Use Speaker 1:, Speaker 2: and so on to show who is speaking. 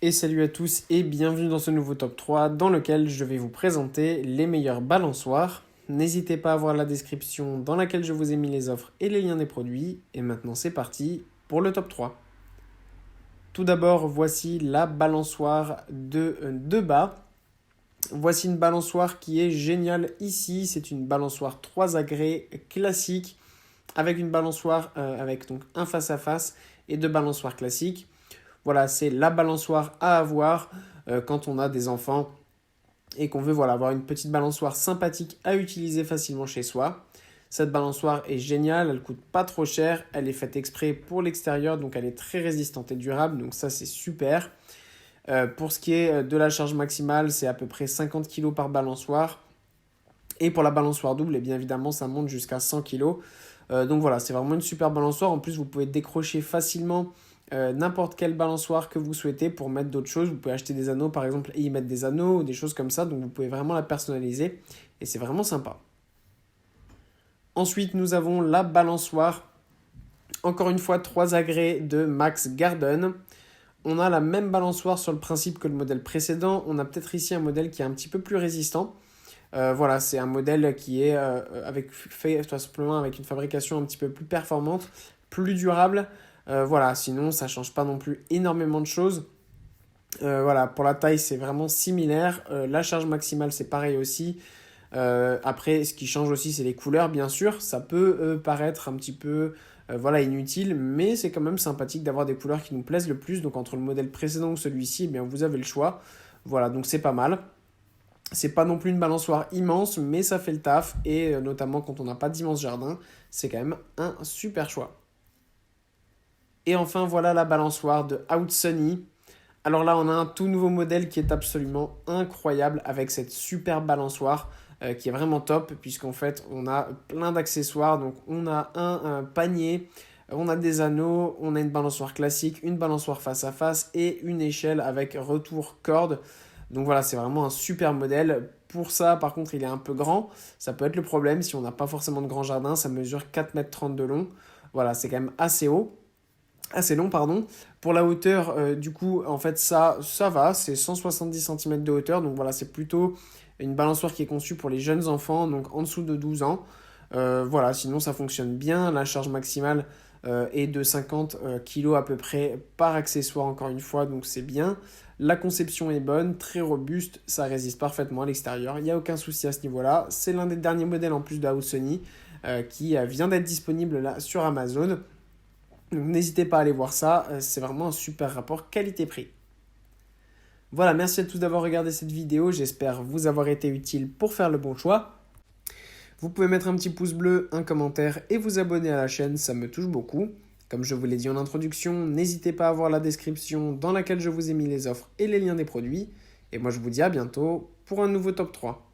Speaker 1: Et salut à tous et bienvenue dans ce nouveau top 3 dans lequel je vais vous présenter les meilleures balançoires. N'hésitez pas à voir la description dans laquelle je vous ai mis les offres et les liens des produits. Et maintenant c'est parti pour le top 3. Tout d'abord, voici la balançoire de bas. Voici une balançoire qui est géniale ici. C'est une balançoire 3 agrès classique avec une balançoire avec donc un face-à-face et deux balançoires classiques. Voilà, c'est la balançoire à avoir quand on a des enfants et qu'on veut avoir une petite balançoire sympathique à utiliser facilement chez soi. Cette balançoire est géniale, elle coûte pas trop cher, elle est faite exprès pour l'extérieur, donc elle est très résistante et durable, donc ça c'est super. Pour ce qui est de la charge maximale, c'est à peu près 50 kg par balançoire. Et pour la balançoire double, et bien évidemment, ça monte jusqu'à 100 kg. Donc voilà, c'est vraiment une super balançoire. En plus, vous pouvez décrocher facilement n'importe quelle balançoire que vous souhaitez pour mettre d'autres choses. Vous pouvez acheter des anneaux par exemple et y mettre des anneaux ou des choses comme ça. Donc vous pouvez vraiment la personnaliser et c'est vraiment sympa. Ensuite, nous avons la balançoire. Encore une fois, 3 agrès de Max Garden. On a la même balançoire sur le principe que le modèle précédent. On a peut-être ici un modèle qui est un petit peu plus résistant. Voilà, c'est un modèle qui est fait tout simplement avec une fabrication un petit peu plus performante, plus durable. Voilà, sinon ça change pas non plus énormément de choses. Voilà, pour la taille c'est vraiment similaire. La charge maximale c'est pareil aussi. Après, ce qui change aussi c'est les couleurs bien sûr. Ça peut paraître un petit peu inutile, mais c'est quand même sympathique d'avoir des couleurs qui nous plaisent le plus. Donc entre le modèle précédent ou celui-ci, eh bien, vous avez le choix. Voilà, donc c'est pas mal. C'est pas non plus une balançoire immense, mais ça fait le taf. Et notamment quand on n'a pas d'immense jardin, c'est quand même un super choix. Et enfin, voilà la balançoire de Outsunny. Alors là, on a un tout nouveau modèle qui est absolument incroyable avec cette super balançoire qui est vraiment top, puisqu'en fait, on a plein d'accessoires. Donc, on a un panier, on a des anneaux, on a une balançoire classique, une balançoire face à face et une échelle avec retour corde. Donc voilà, c'est vraiment un super modèle. Pour ça, par contre, il est un peu grand. Ça peut être le problème si on n'a pas forcément de grand jardin. Ça mesure 4,30 m de long. Voilà, c'est quand même assez haut. Assez long, pardon. Pour la hauteur, du coup, en fait, ça va. C'est 170 cm de hauteur. Donc voilà, c'est plutôt une balançoire qui est conçue pour les jeunes enfants, donc en dessous de 12 ans. Voilà, sinon ça fonctionne bien. La charge maximale est de 50 kg à peu près par accessoire, encore une fois, donc c'est bien. La conception est bonne, très robuste, ça résiste parfaitement à l'extérieur, il n'y a aucun souci à ce niveau-là. C'est l'un des derniers modèles en plus de Outsunny qui vient d'être disponible là sur Amazon. Donc n'hésitez pas à aller voir ça, c'est vraiment un super rapport qualité-prix. Voilà, merci à tous d'avoir regardé cette vidéo, j'espère vous avoir été utile pour faire le bon choix. Vous pouvez mettre un petit pouce bleu, un commentaire et vous abonner à la chaîne, ça me touche beaucoup. Comme je vous l'ai dit en introduction, n'hésitez pas à voir la description dans laquelle je vous ai mis les offres et les liens des produits. Et moi je vous dis à bientôt pour un nouveau top 3.